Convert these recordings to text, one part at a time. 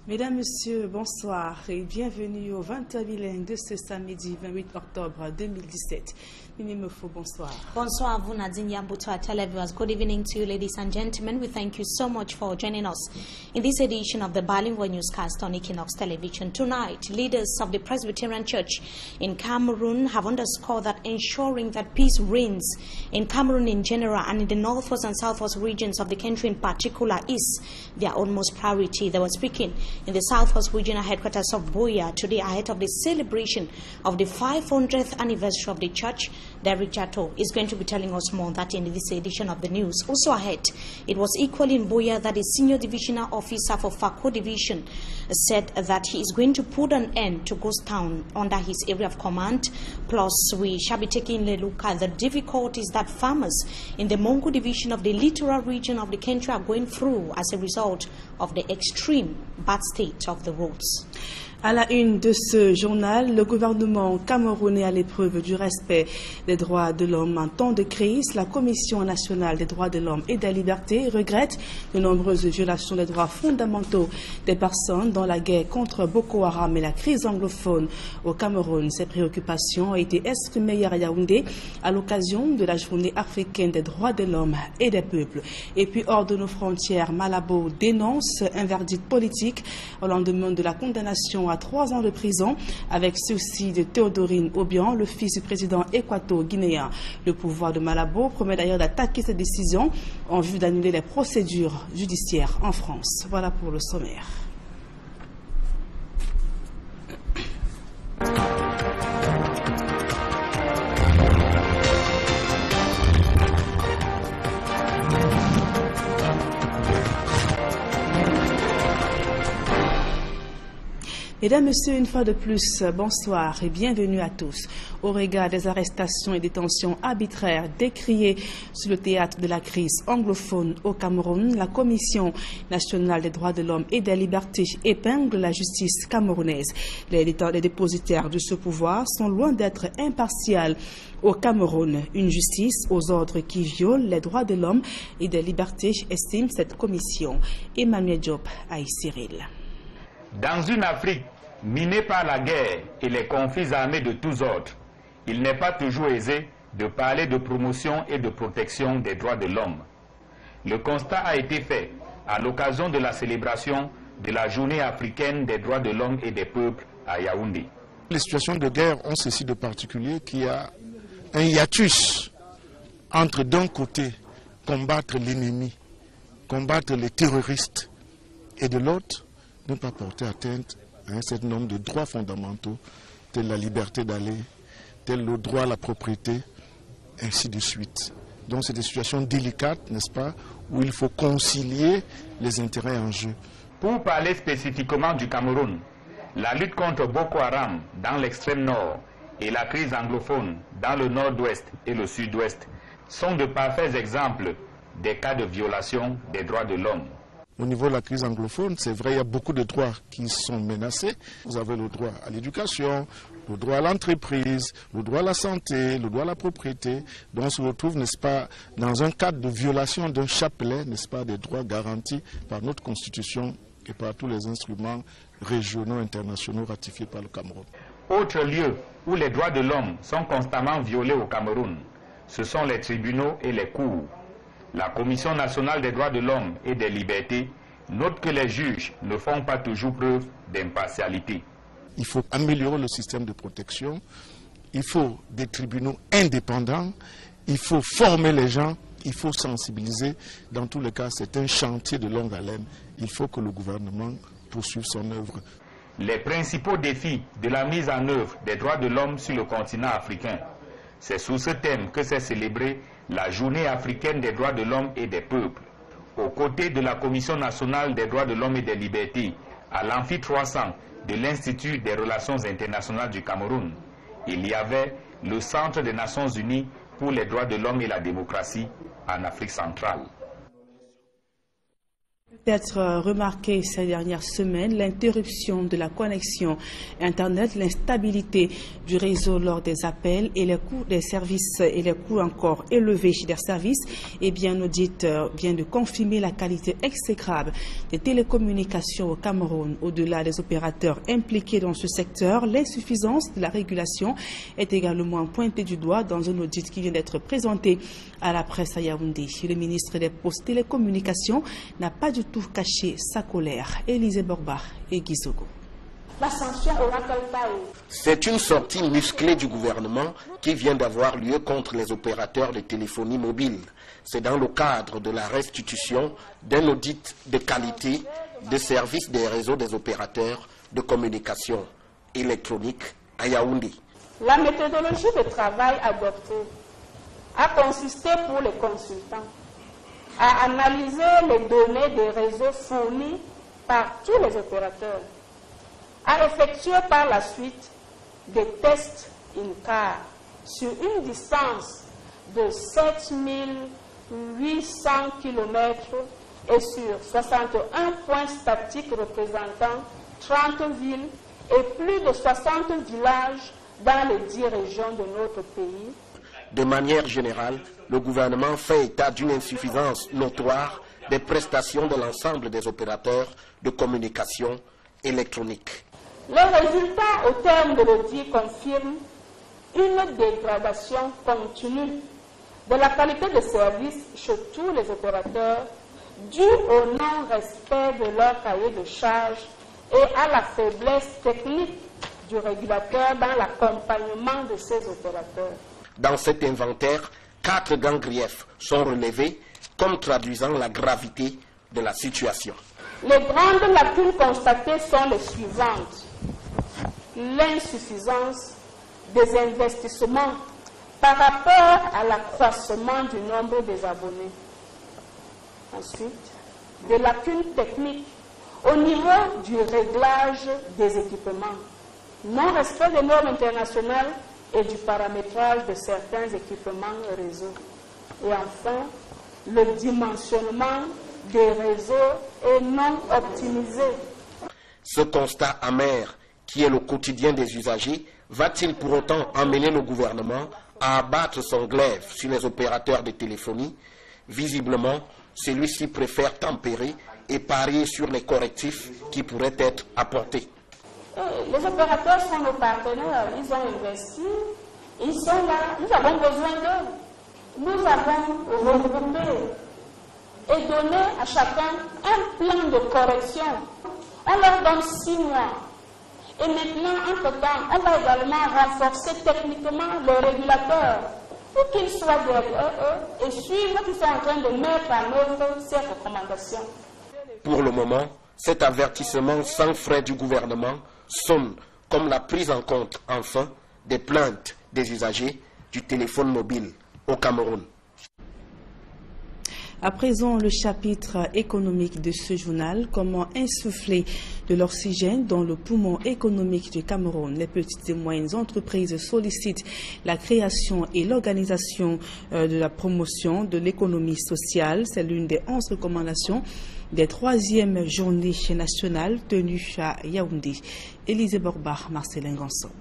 Mesdames, Messieurs, bonsoir et bienvenue au 20h bilingue de ce samedi 28 octobre 2017. Mimi Mefo, bonsoir. Bonsoir, vous Nadine Yambuto at televiewers. Good evening to you, ladies and gentlemen. We thank you so much for joining us in this edition of the bilingual newscast on Equinox Television. Tonight, leaders of the Presbyterian Church in Cameroon have underscored that ensuring that peace reigns in Cameroon in general and in the northwest and southwest regions of the country in particular is their utmost priority. They were speaking in the southwest regional headquarters of Buea today ahead of the celebration of the 500th anniversary of the church. Derek Jato is going to be telling us more on that in this edition of the news. Also ahead, it was equally in Buea that the senior divisional officer for Fako Division said that he is going to put an end to Ghost Town under his area of command. Plus, we shall be taking a look at the difficulties that farmers in the Mongo Division of the littoral region of the country are going through as a result of the extreme bad state of the roads. À la une de ce journal, le gouvernement camerounais à l'épreuve du respect des droits de l'homme en temps de crise. La Commission nationale des droits de l'homme et des libertés regrette de nombreuses violations des droits fondamentaux des personnes dans la guerre contre Boko Haram et la crise anglophone au Cameroun. Ces préoccupations ont été exprimées hier à Yaoundé à l'occasion de la journée africaine des droits de l'homme et des peuples. Et puis hors de nos frontières, Malabo dénonce un verdict politique au lendemain de la condamnation à 3 ans de prison avec sursis de Théodorine Obiang, le fils du président équato-guinéen. Le pouvoir de Malabo promet d'ailleurs d'attaquer cette décision en vue d'annuler les procédures judiciaires en France. Voilà pour le sommaire. Mesdames, Messieurs, une fois de plus, bonsoir et bienvenue à tous. Au regard des arrestations et détentions arbitraires décriées sur le théâtre de la crise anglophone au Cameroun, la Commission nationale des droits de l'homme et des libertés épingle la justice camerounaise. Les dépositaires de ce pouvoir sont loin d'être impartials au Cameroun. Une justice aux ordres qui viole les droits de l'homme et des libertés, estime cette commission. Emmanuel Diop à Cyril. Dans une Afrique minée par la guerre et les conflits armés de tous ordres, il n'est pas toujours aisé de parler de promotion et de protection des droits de l'homme. Le constat a été fait à l'occasion de la célébration de la Journée africaine des droits de l'homme et des peuples à Yaoundé. Les situations de guerre ont ceci de particulier qu'il y a un hiatus entre d'un côté combattre l'ennemi, combattre les terroristes et de l'autre ne pas porter atteinte à un certain nombre de droits fondamentaux, tels la liberté d'aller, tel le droit à la propriété, ainsi de suite. Donc c'est des situations délicates, n'est-ce pas, où il faut concilier les intérêts en jeu. Pour parler spécifiquement du Cameroun, la lutte contre Boko Haram dans l'extrême nord et la crise anglophone dans le nord-ouest et le sud-ouest sont de parfaits exemples des cas de violation des droits de l'homme. Au niveau de la crise anglophone, c'est vrai, il y a beaucoup de droits qui sont menacés. Vous avez le droit à l'éducation, le droit à l'entreprise, le droit à la santé, le droit à la propriété. Donc on se retrouve, n'est-ce pas, dans un cadre de violation d'un chapelet, n'est-ce pas, des droits garantis par notre Constitution et par tous les instruments régionaux, internationaux ratifiés par le Cameroun. Autre lieu où les droits de l'homme sont constamment violés au Cameroun, ce sont les tribunaux et les cours. La Commission nationale des droits de l'homme et des libertés note que les juges ne font pas toujours preuve d'impartialité. Il faut améliorer le système de protection, il faut des tribunaux indépendants, il faut former les gens, il faut sensibiliser. Dans tous les cas, c'est un chantier de longue haleine. Il faut que le gouvernement poursuive son œuvre. Les principaux défis de la mise en œuvre des droits de l'homme sur le continent africain, c'est sous ce thème que s'est célébrée la Journée africaine des droits de l'homme et des peuples. Aux côtés de la Commission nationale des droits de l'homme et des libertés, à l'Amphi 300 de l'Institut des relations internationales du Cameroun, il y avait le Centre des Nations Unies pour les droits de l'homme et la démocratie en Afrique centrale. d'être remarqué ces dernières semaines, l'interruption de la connexion Internet, l'instabilité du réseau lors des appels et les coûts des services et les coûts encore élevés des services. Et bien, l'audit vient de confirmer la qualité exécrable des télécommunications au Cameroun. Au-delà des opérateurs impliqués dans ce secteur, l'insuffisance de la régulation est également pointée du doigt dans un audit qui vient d'être présenté à la presse à Yaoundé. Le ministre des Postes et Télécommunications n'a pas du tout caché sa colère. Élisée Borba et Gizogo. La sanction aura quelle taille? C'est une sortie musclée du gouvernement qui vient d'avoir lieu contre les opérateurs de téléphonie mobile. C'est dans le cadre de la restitution d'un audit de qualité des services des réseaux des opérateurs de communication électronique à Yaoundé. La méthodologie de travail adoptée a consisté pour les consultants à analyser les données des réseaux fournis par tous les opérateurs, à effectuer par la suite des tests in-car sur une distance de 7800 km et sur 61 points statiques représentant 30 villes et plus de 60 villages dans les 10 régions de notre pays. De manière générale, le gouvernement fait état d'une insuffisance notoire des prestations de l'ensemble des opérateurs de communication électronique. Les résultats au terme de l'audit confirment une dégradation continue de la qualité de service chez tous les opérateurs due au non-respect de leur cahier de charge et à la faiblesse technique du régulateur dans l'accompagnement de ces opérateurs. Dans cet inventaire, 4 grands griefs sont relevés comme traduisant la gravité de la situation. Les grandes lacunes constatées sont les suivantes. L'insuffisance des investissements par rapport à l'accroissement du nombre des abonnés. Ensuite, des lacunes techniques au niveau du réglage des équipements. Non-respect des normes internationales et du paramétrage de certains équipements et réseaux. Et enfin, le dimensionnement des réseaux est non optimisé. Ce constat amer, qui est le quotidien des usagers, va-t-il pour autant amener le gouvernement à abattre son glaive sur les opérateurs de téléphonie? Visiblement, celui-ci préfère tempérer et parier sur les correctifs qui pourraient être apportés. Les opérateurs sont nos partenaires, ils ont investi, ils sont là, nous avons besoin d'eux. Nous avons regroupé et donné à chacun un plan de correction. On leur donne 6 mois. Et maintenant, entre-temps, on va également renforcer techniquement le régulateur pour qu'ils soient derrière eux et suivre ce qu'ils sont en train de mettre en œuvre ces recommandations. Pour le moment, cet avertissement sans frais du gouvernement sonne comme la prise en compte, enfin, des plaintes des usagers du téléphone mobile au Cameroun. À présent, le chapitre économique de ce journal, comment insuffler de l'oxygène dans le poumon économique du Cameroun. Les petites et moyennes entreprises sollicitent la création et l'organisation de la promotion de l'économie sociale. C'est l'une des 11 recommandations des 3e journées nationales tenues à Yaoundé. Élisée Borba, Marcelin Gansop.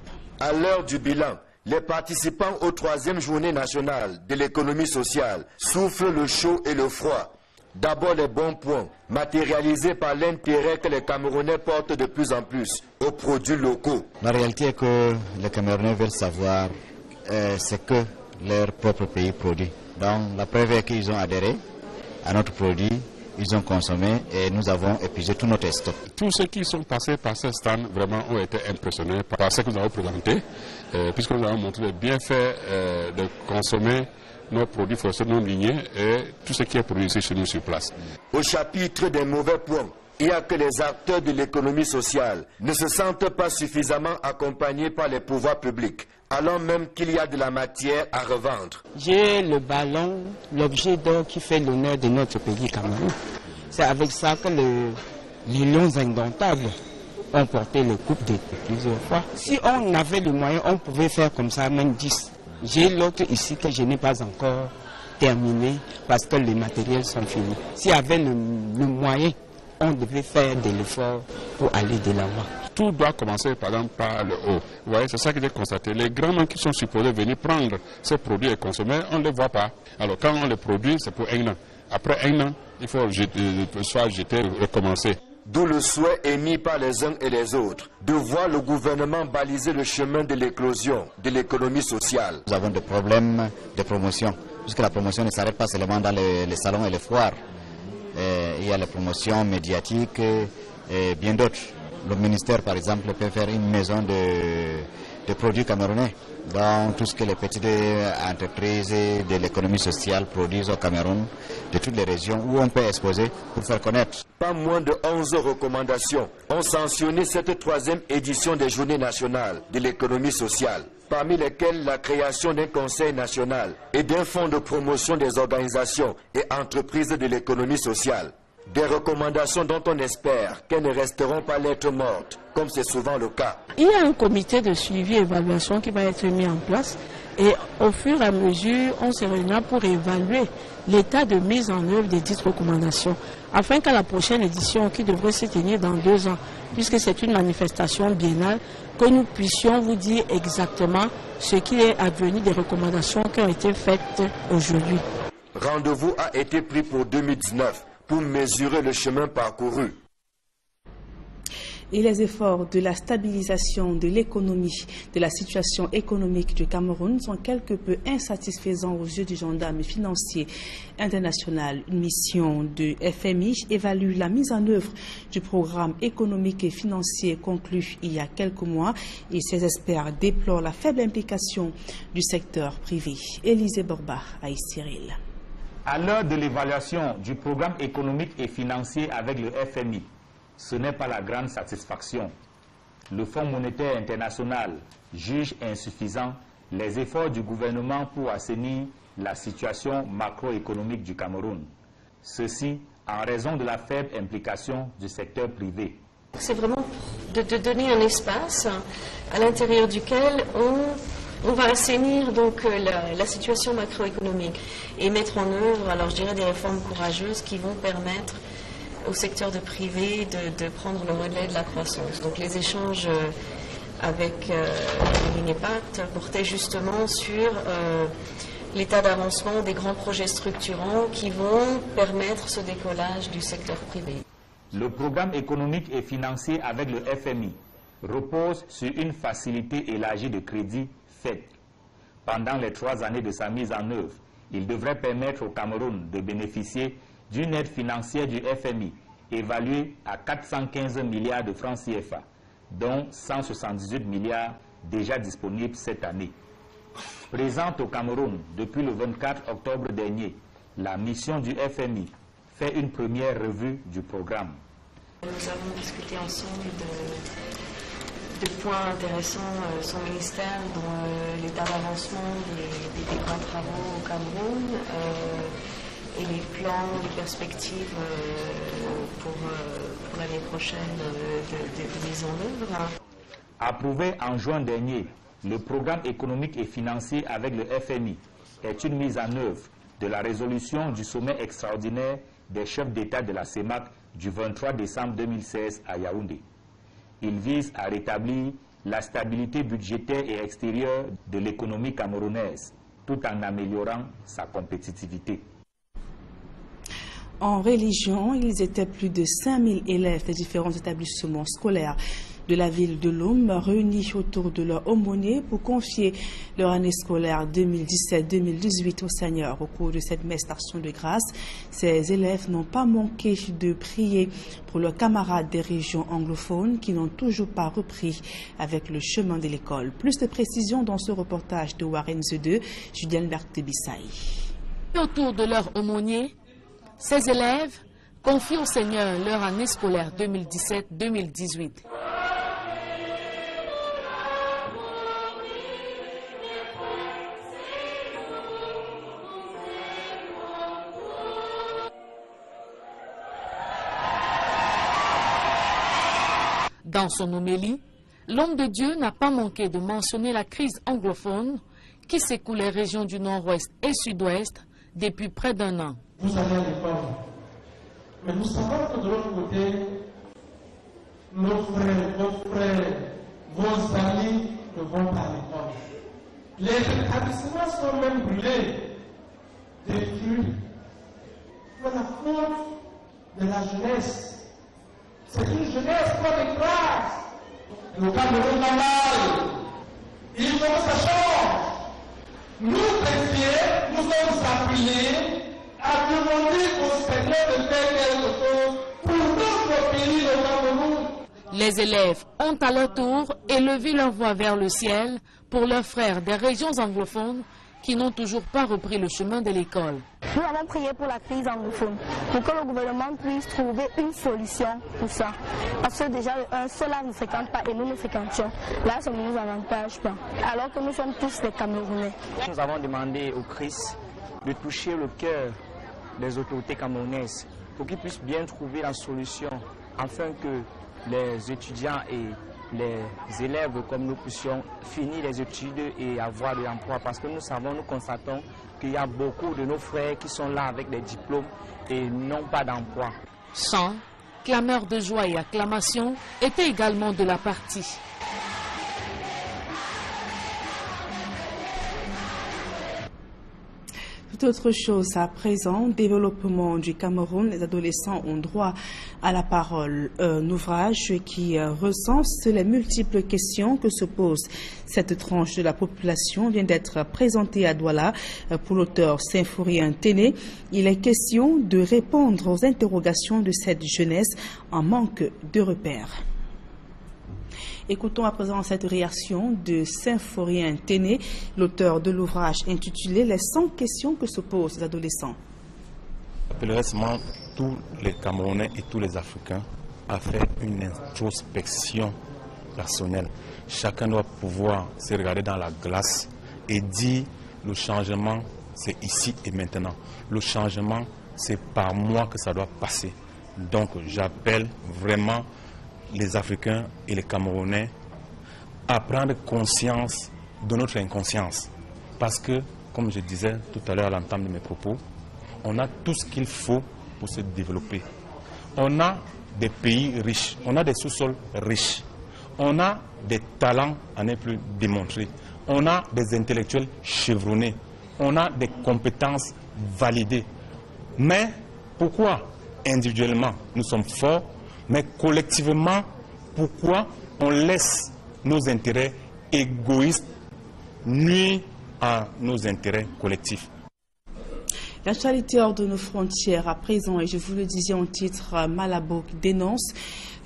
À l'heure du bilan, les participants aux 3e journée nationale de l'économie sociale souffrent le chaud et le froid. D'abord les bons points, matérialisés par l'intérêt que les Camerounais portent de plus en plus aux produits locaux. La réalité est que les Camerounais veulent savoir ce que leur propre pays produit. Donc la preuve est qu'ils ont adhéré à notre produit, ils ont consommé et nous avons épuisé tout notre stock. Tous ceux qui sont passés par ce stand vraiment ont été impressionnés par ce que nous avons présenté, puisque nous avons montré les bienfaits de consommer nos produits forestiers non lignés et tout ce qui est produit ici chez nous sur place. Au chapitre des mauvais points, il y a que les acteurs de l'économie sociale ne se sentent pas suffisamment accompagnés par les pouvoirs publics, alors même qu'il y a de la matière à revendre. J'ai le ballon, l'objet d'or qui fait l'honneur de notre pays Cameroun. C'est avec ça que les lions indomptables ont porté le coupe de plusieurs fois. Si on avait le moyen, on pouvait faire comme ça, même 10. J'ai l'autre ici que je n'ai pas encore terminé parce que les matériels sont finis. S'il y avait le moyen on devait faire de l'effort pour aller de l'avant. Tout doit commencer par exemple par le haut. Vous voyez, c'est ça que j'ai constaté. Les grands noms qui sont supposés venir prendre ces produits et consommer, on ne les voit pas. Alors quand on les produit, c'est pour un an. Après un an, il faut soit jeter, recommencer. D'où le souhait émis par les uns et les autres de voir le gouvernement baliser le chemin de l'éclosion de l'économie sociale. Nous avons des problèmes de promotion, puisque la promotion ne s'arrête pas seulement dans les salons et les foires. Il y a les promotions médiatiques et bien d'autres. Le ministère, par exemple, peut faire une maison de produits camerounais. Donc, tout ce que les petites entreprises de l'économie sociale produisent au Cameroun, de toutes les régions où on peut exposer pour faire connaître. Pas moins de 11 recommandations ont sanctionné cette troisième édition des Journées nationales de l'économie sociale, parmi lesquelles la création d'un conseil national et d'un fonds de promotion des organisations et entreprises de l'économie sociale. Des recommandations dont on espère qu'elles ne resteront pas lettres mortes, comme c'est souvent le cas. Il y a un comité de suivi et évaluation qui va être mis en place et au fur et à mesure, on se réunira pour évaluer l'état de mise en œuvre des dites recommandations, afin qu'à la prochaine édition, qui devrait se tenir dans 2 ans, puisque c'est une manifestation biennale, que nous puissions vous dire exactement ce qui est advenu des recommandations qui ont été faites aujourd'hui. Rendez-vous a été pris pour 2019. Pour mesurer le chemin parcouru. Et les efforts de la stabilisation de l'économie, de la situation économique du Cameroun sont quelque peu insatisfaisants aux yeux du gendarme financier international. Une mission de FMI évalue la mise en œuvre du programme économique et financier conclu il y a quelques mois et ses experts déplorent la faible implication du secteur privé. Élisée Borba, Aïs Cyril. À l'heure de l'évaluation du programme économique et financier avec le FMI, ce n'est pas la grande satisfaction. Le Fonds monétaire international juge insuffisants les efforts du gouvernement pour assainir la situation macroéconomique du Cameroun. Ceci en raison de la faible implication du secteur privé. C'est vraiment de donner un espace à l'intérieur duquel on va assainir donc la situation macroéconomique et mettre en œuvre, alors je dirais, des réformes courageuses qui vont permettre au secteur privé de prendre le relais de la croissance. Donc les échanges avec l'INEPACT portaient justement sur l'état d'avancement des grands projets structurants qui vont permettre ce décollage du secteur privé. Le programme économique et financier avec le FMI repose sur une facilité élargie de crédit faite. Pendant les 3 années de sa mise en œuvre, il devrait permettre au Cameroun de bénéficier d'une aide financière du FMI évaluée à 415 milliards de francs CFA, dont 178 milliards déjà disponibles cette année. Présente au Cameroun depuis le 24 octobre dernier, la mission du FMI fait une première revue du programme. Nous avons discuté ensemble de points intéressants, son ministère, dont l'état d'avancement des grands travaux au Cameroun et les plans, les perspectives pour l'année prochaine de mise en œuvre. Approuvé en juin dernier, le programme économique et financier avec le FMI est une mise en œuvre de la résolution du sommet extraordinaire des chefs d'État de la CEMAC du 23 décembre 2016 à Yaoundé. Il vise à rétablir la stabilité budgétaire et extérieure de l'économie camerounaise, tout en améliorant sa compétitivité. En religion, ils étaient plus de 5000 élèves des différents établissements scolaires de la ville de Lom réunis autour de leur aumônier pour confier leur année scolaire 2017-2018 au Seigneur. Au cours de cette messe d'action de grâce, ces élèves n'ont pas manqué de prier pour leurs camarades des régions anglophones qui n'ont toujours pas repris avec le chemin de l'école. Plus de précisions dans ce reportage de Warren The2, Julienne Berthe-Bissaï. Autour de leur aumônier, ces élèves confient au Seigneur leur année scolaire 2017-2018. Dans son homélie, l'homme de Dieu n'a pas manqué de mentionner la crise anglophone qui secoue les régions du nord-ouest et sud-ouest depuis près d'1 an. Vous avez des pauvres. Mais nous savons que de l'autre côté, nos frères, vos frères, vos amis ne vont pas à l'école. Les établissements sont même brûlés, détruits. C'est la faute de la jeunesse. C'est une jeunesse pas de grâce. Le Cameroun va mal. Il faut que ça change. Nous, chrétiens, nous sommes appelés à demander au Seigneur de faire quelque chose pour notre pays, le Cameroun. Les élèves ont à leur tour élevé leur voix vers le ciel pour leurs frères des régions anglophones qui n'ont toujours pas repris le chemin de l'école. Nous avons prié pour la crise anglophone, pour que le gouvernement puisse trouver une solution pour ça. Parce que déjà, un seul ne fréquente pas et nous nous fréquentions. Là, ça ne nous avantage pas, alors que nous sommes tous des Camerounais. Nous avons demandé au Christ de toucher le cœur des autorités camerounaises pour qu'ils puissent bien trouver la solution afin que les étudiants et les élèves comme nous puissions finir les études et avoir de l'emploi, parce que nous constatons qu'il y a beaucoup de nos frères qui sont là avec des diplômes et n'ont pas d'emploi. Chants, clameurs de joie et acclamations étaient également de la partie. Tout autre chose à présent, développement du Cameroun, les adolescents ont droit à la parole. Un ouvrage qui recense les multiples questions que se pose cette tranche de la population vient d'être présenté à Douala pour l'auteur Symphorien Téné. Il est question de répondre aux interrogations de cette jeunesse en manque de repères. Écoutons à présent cette réaction de Symphorien Téné, l'auteur de l'ouvrage intitulé « Les 100 questions que se posent les adolescents ». J'appellerai seulement tous les Camerounais et tous les Africains à faire une introspection personnelle. Chacun doit pouvoir se regarder dans la glace et dire le changement c'est ici et maintenant. Le changement c'est par moi que ça doit passer. Donc j'appelle vraiment les Africains et les Camerounais à prendre conscience de notre inconscience. Parce que, comme je disais tout à l'heure à l'entame de mes propos, on a tout ce qu'il faut pour se développer. On a des pays riches, on a des sous-sols riches, on a des talents à ne plus démontrer, on a des intellectuels chevronnés, on a des compétences validées. Mais pourquoi individuellement nous sommes forts, mais collectivement, pourquoi on laisse nos intérêts égoïstes nuire à nos intérêts collectifs? L'actualité hors de nos frontières à présent, et je vous le disais en titre, Malabo qui dénonce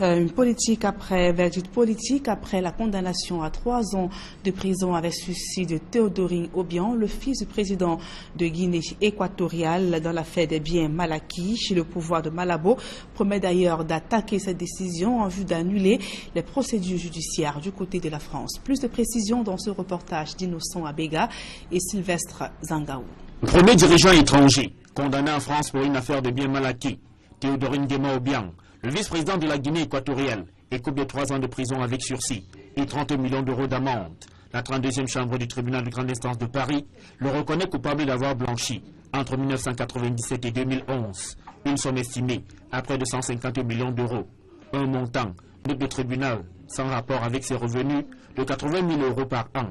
une verdict politique après la condamnation à 3 ans de prison avec sursis de Théodorine Obiang, le fils du président de Guinée équatoriale dans l'affaire des biens mal acquis. Le pouvoir de Malabo promet d'ailleurs d'attaquer cette décision en vue d'annuler les procédures judiciaires du côté de la France. Plus de précisions dans ce reportage d'Innocent Abega et Sylvestre Zangaou. Premier dirigeant étranger condamné en France pour une affaire de biens mal acquis, Théodorine Obiang, le vice-président de la Guinée équatoriale, écope de 3 ans de prison avec sursis et 30 millions d'euros d'amende. La 32e chambre du tribunal de grande instance de Paris le reconnaît coupable d'avoir blanchi entre 1997 et 2011 une somme estimée à près de 150 millions d'euros. Un montant, note de tribunal, sans rapport avec ses revenus, de 80 000 euros par an.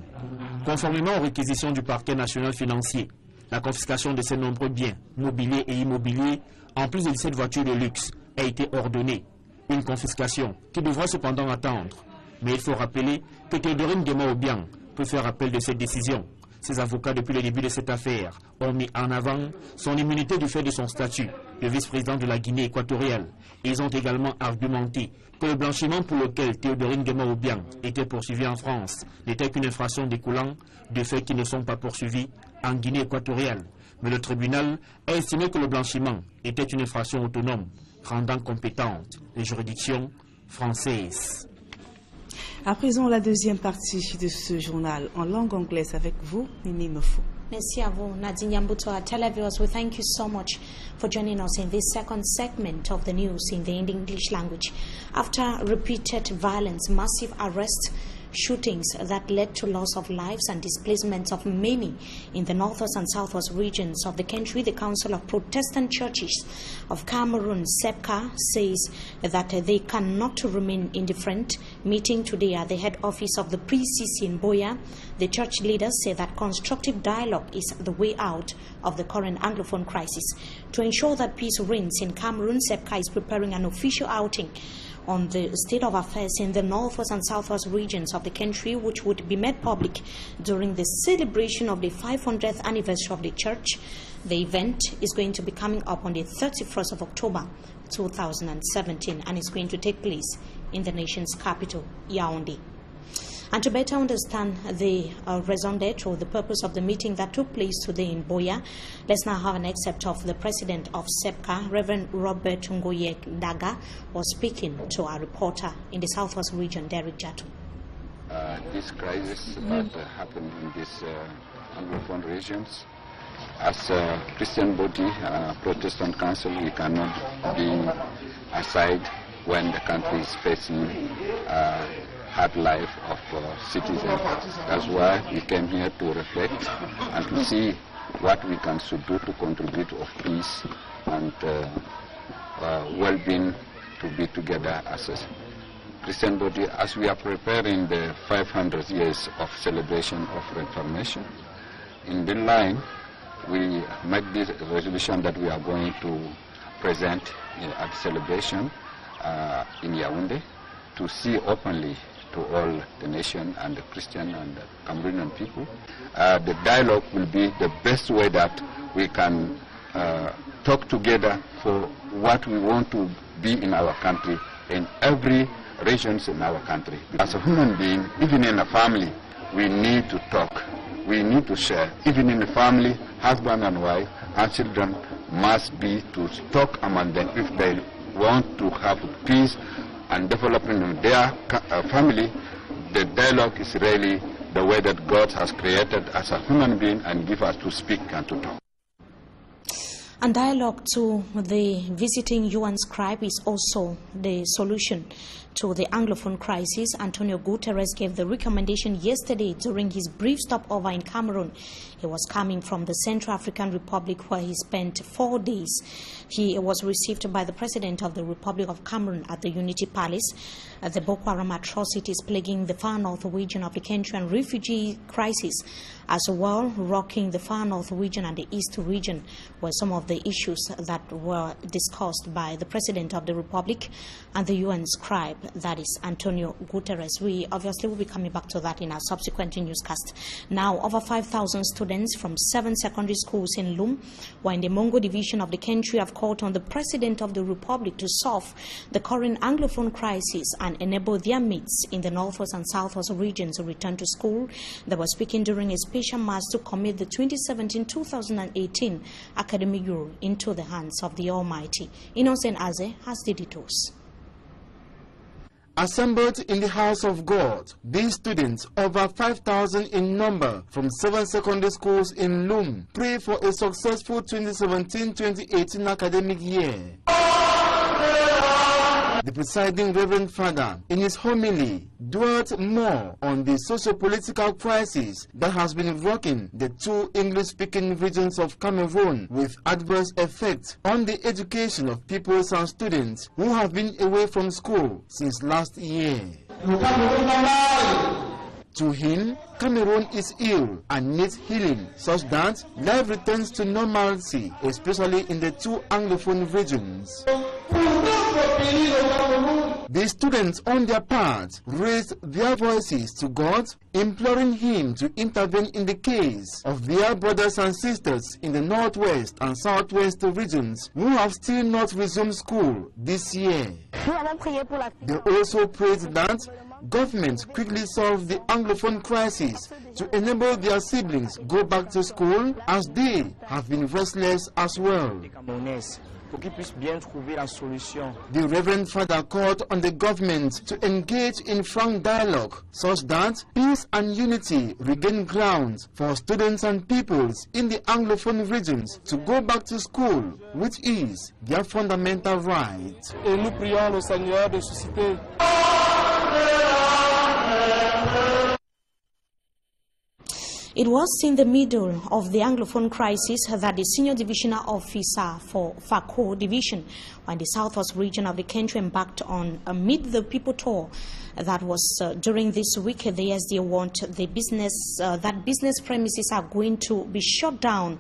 Conformément aux réquisitions du parquet national financier, la confiscation de ces nombreux biens, mobiliers et immobiliers, en plus de 17 voitures de luxe, a été ordonnée. Une confiscation qui devra cependant attendre. Mais il faut rappeler que Théodorine Obiang peut faire appel de cette décision. Ses avocats, depuis le début de cette affaire, ont mis en avant son immunité du fait de son statut de vice-président de la Guinée équatoriale. Ils ont également argumenté que le blanchiment pour lequel Théodorine Obiang était poursuivi en France n'était qu'une infraction découlant de faits qui ne sont pas poursuivis en Guinée équatoriale. Mais le tribunal a estimé que le blanchiment était une infraction autonome, rendant compétentes les juridictions françaises. À présent, la deuxième partie de ce journal en langue anglaise avec vous, Nini Nofo. Merci à vous, Nadine Yambuto. Our televiewers, we thank you so much for joining us in this second segment of the news in the English language. After repeated violence, massive arrests, shootings that led to loss of lives and displacement of many in the northwest and southwest regions of the country. The Council of Protestant Churches of Cameroon, CEPCA, says that they cannot remain indifferent. Meeting today at the head office of the PCC in Buea, the church leaders say that constructive dialogue is the way out of the current Anglophone crisis. To ensure that peace reigns in Cameroon, CEPCA is preparing an official outing on the state of affairs in the northwest and southwest regions of the country, which would be made public during the celebration of the 500th anniversary of the church. The event is going to be coming up on the 31st of October 2017 and is going to take place in the nation's capital, Yaoundé. And to better understand the raison d'etre, or the purpose of the meeting that took place today in Buea, let's now have an excerpt of the president of CEPCA, Reverend Robert Ngoye Daga, was speaking to our reporter in the southwest region, Derek Jatu. This crisis that happened in these Anglophone regions, as a Christian body, Protestant Council, we cannot be aside when the country is facing hard life of citizens. That's why we came here to reflect and to see what we can do to contribute of peace and well-being, to be together as a Christian body, as we are preparing the 500 years of celebration of Reformation. In the line, we made this resolution that we are going to present at celebration in Yaoundé, to see openly to all the nation and the Christian and the Cameroonian people. The dialogue will be the best way that we can talk together for what we want to be in our country, in every regions in our country. As a human being, even in a family, we need to talk, we need to share. Even in the family, husband and wife and children must be to talk among them if they want to have peace and development in their family. The dialogue is really the way that God has created as a human being and give us to speak and to talk. And dialogue to the visiting UN scribe is also the solution to the Anglophone crisis. Antonio Guterres gave the recommendation yesterday during his brief stopover in Cameroon. He was coming from the Central African Republic, where he spent 4 days. He was received by the President of the Republic of Cameroon at the Unity Palace. The Boko Haram atrocities plaguing the far north region of the country and refugee crisis as well, rocking the far north region and the east region, were some of the issues that were discussed by the President of the Republic and the UN scribe, that is Antonio Guterres. We obviously will be coming back to that in our subsequent newscast. Now, over 5,000 students from 7 secondary schools in Loum, where in the Mongo division of the country, have called on the President of the Republic to solve the current Anglophone crisis and enable their mates in the northwest and southwest regions to return to school. They were speaking during a special mass to commit the 2017-2018 academic year into the hands of the Almighty. Innocent Aze has the details. Assembled in the house of God, these students, over 5,000 in number, from 7 secondary schools in Loum, pray for a successful 2017-2018 academic year. The presiding Reverend Father, in his homily, dwelt more on the socio-political crisis that has been rocking the 2 English-speaking regions of Cameroon, with adverse effects on the education of pupils and students who have been away from school since last year. To him, Cameroon is ill and needs healing, such that life returns to normalcy, especially in the 2 Anglophone regions. The students, on their part, raised their voices to God, imploring Him to intervene in the case of their brothers and sisters in the northwest and southwest regions who have still not resumed school this year. They also prayed that government quickly solve the Anglophone crisis to enable their siblings go back to school, as they have been restless as well. The Reverend Father called on the government to engage in frank dialogue such that peace and unity regain ground for students and peoples in the Anglophone regions to go back to school, which is their fundamental right. Et nous prions le Seigneur de susciter It was in the middle of the Anglophone crisis that the senior divisional officer for FACO division, when the southwest region of the country embarked on a Meet the People tour. That was during this week. The SD warned the business that business premises are going to be shut down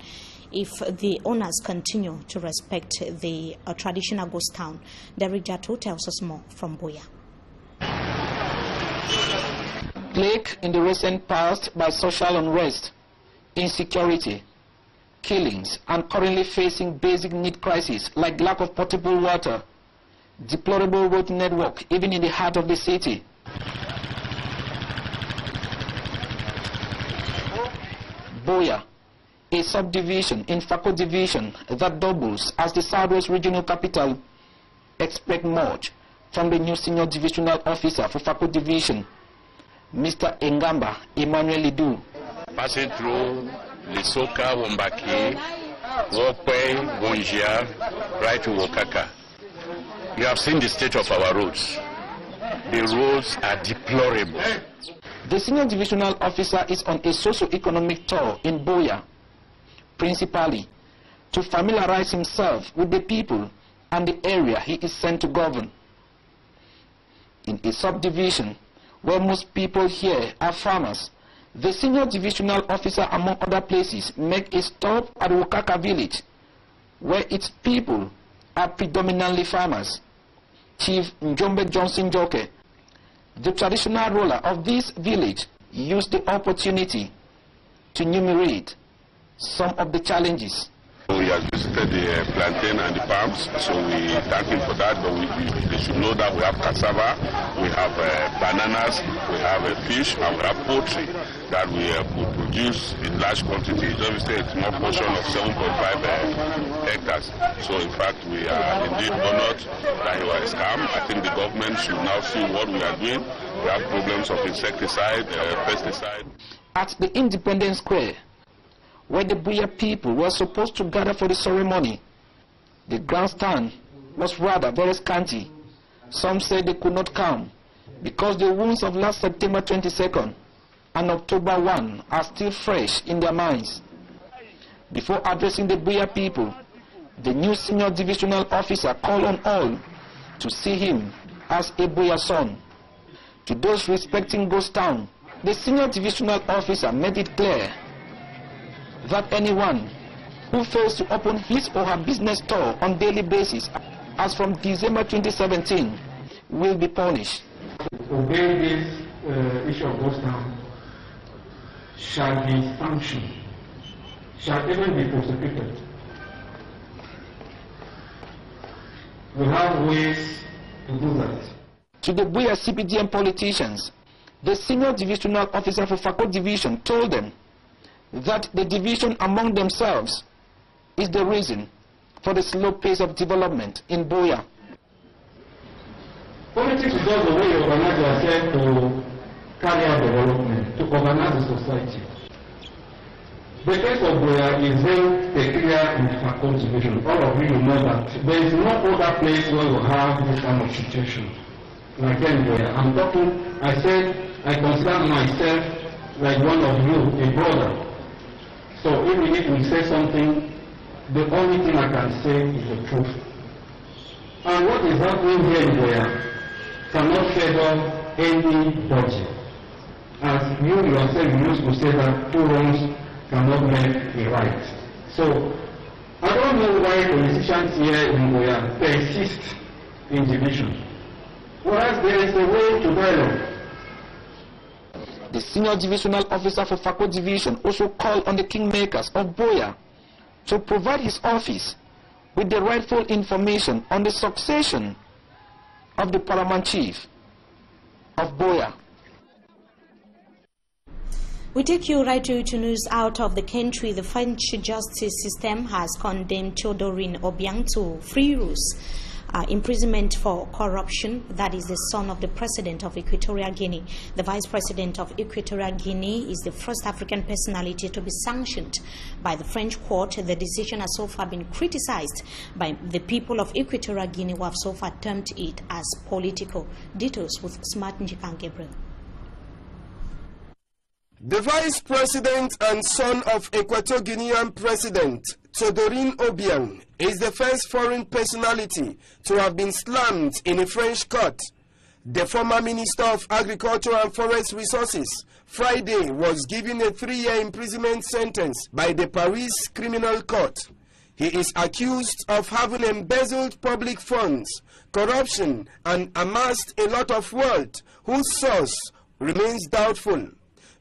if the owners continue to respect the traditional ghost town. Derek Jato tells us more from Buea. Plagued in the recent past by social unrest, insecurity, killings, and currently facing basic need crises like lack of potable water, deplorable road network even in the heart of the city. Buea, a subdivision in FACO division that doubles as the Southwest Regional Capital, expect much from the new senior divisional officer for FACO division, Mr. Engamba Emmanuel Lidu. Passing through Lisoka, Wombaki, Wokwe, Gonjia, right to Wokaka. You have seen the state of our roads. The roads are deplorable. The senior divisional officer is on a socio-economic tour in Buea, principally to familiarize himself with the people and the area he is sent to govern. In a subdivision where most people here are farmers, the senior divisional officer, among other places, make a stop at Wokaka village, where its people are predominantly farmers. Chief Njombe Johnson Joke, the traditional ruler of this village, used the opportunity to enumerate some of the challenges. We have visited the plantain and the palms, so we thank him for that, but they should know that we have cassava, we have bananas, we have fish, and we have poultry that we produce in large quantities. Obviously, it's a small portion of 7.5 hectares. So, in fact, we are indeed honored that he was come. I think the government should now see what we are doing. We have problems of insecticide, pesticide. At the Independence Square, where the Buea people were supposed to gather for the ceremony, the grandstand was rather very scanty. Some said they could not come because the wounds of last September 22nd and October 1 are still fresh in their minds. Before addressing the Buea people, the new senior divisional officer called on all to see him as a Buea son. To those respecting Ghost Town, the senior divisional officer made it clear that anyone who fails to open his or her business store on daily basis as from December 2017 will be punished. Obey this issue of Ghost Town shall be sanctioned, shall even be prosecuted. We have ways to do that. To the Buea CPDM politicians, the senior divisional officer for FACO division told them that the division among themselves is the reason for the slow pace of development in Buea. Politics is just the way you organize yourself to carry out development, to organize the society. The case of Buea is very peculiar in FACO division. All of you know that there is no other place where you have this kind of situation. Like in Buea, I'm talking, I said, I consider myself like one of you, a brother. So even if we say something, the only thing I can say is the truth. And what is happening here in Buea cannot favor anybody. As you yourself used to say that two wrongs cannot make a right. So I don't know why politicians here in Buea persist in division, whereas there is a way to dialogue. The senior divisional officer for FACO division also called on the kingmakers of Buea to provide his office with the rightful information on the succession of the paramount chief of Buea. We take you right to news out of the country. The French justice system has condemned Théodorin Obiang to 3 years imprisonment for corruption. That is the son of the president of Equatorial Guinea. The vice president of Equatorial Guinea is the first African personality to be sanctioned by the French court. The decision has so far been criticized by the people of Equatorial Guinea, who have so far termed it as political. Details with Smart Njikan Gabriel. The vice president and son of Equatorial Guinean President Théodorin Obiang is the first foreign personality to have been slammed in a French court. The former Minister of Agriculture and Forest Resources Friday was given a 3-year imprisonment sentence by the Paris Criminal Court. He is accused of having embezzled public funds, corruption, and amassed a lot of wealth whose source remains doubtful.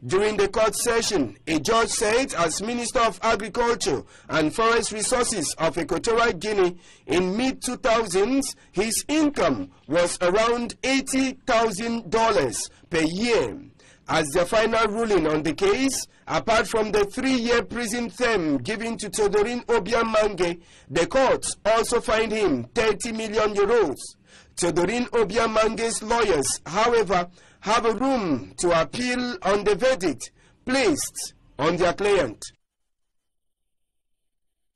During the court session, a judge said as Minister of Agriculture and Forest Resources of Equatorial Guinea in mid-2000s, his income was around $80,000 per year. As the final ruling on the case, apart from the 3-year prison term given to Théodorin Obiang Mangue, the court also fined him 30 million euros. Théodorin Obiang Mangue's lawyers, however, have a room to appeal on the verdict placed on their client.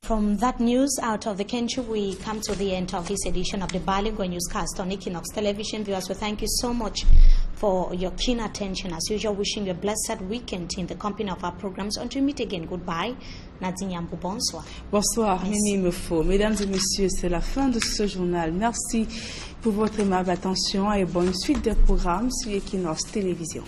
From that news out of the country, we come to the end of this edition of the Bilingual Newscast on Equinox Television. Viewers, we thank you so much for your keen attention. As usual, wishing you a blessed weekend in the company of our programs. Until we meet again, goodbye. Nadine Yambou, bonsoir. Bonsoir, Mimi Mefo. Mesdames et messieurs, c'est la fin de ce journal. Merci pour votre aimable attention et bonne suite de programmes sur Equinox Télévision.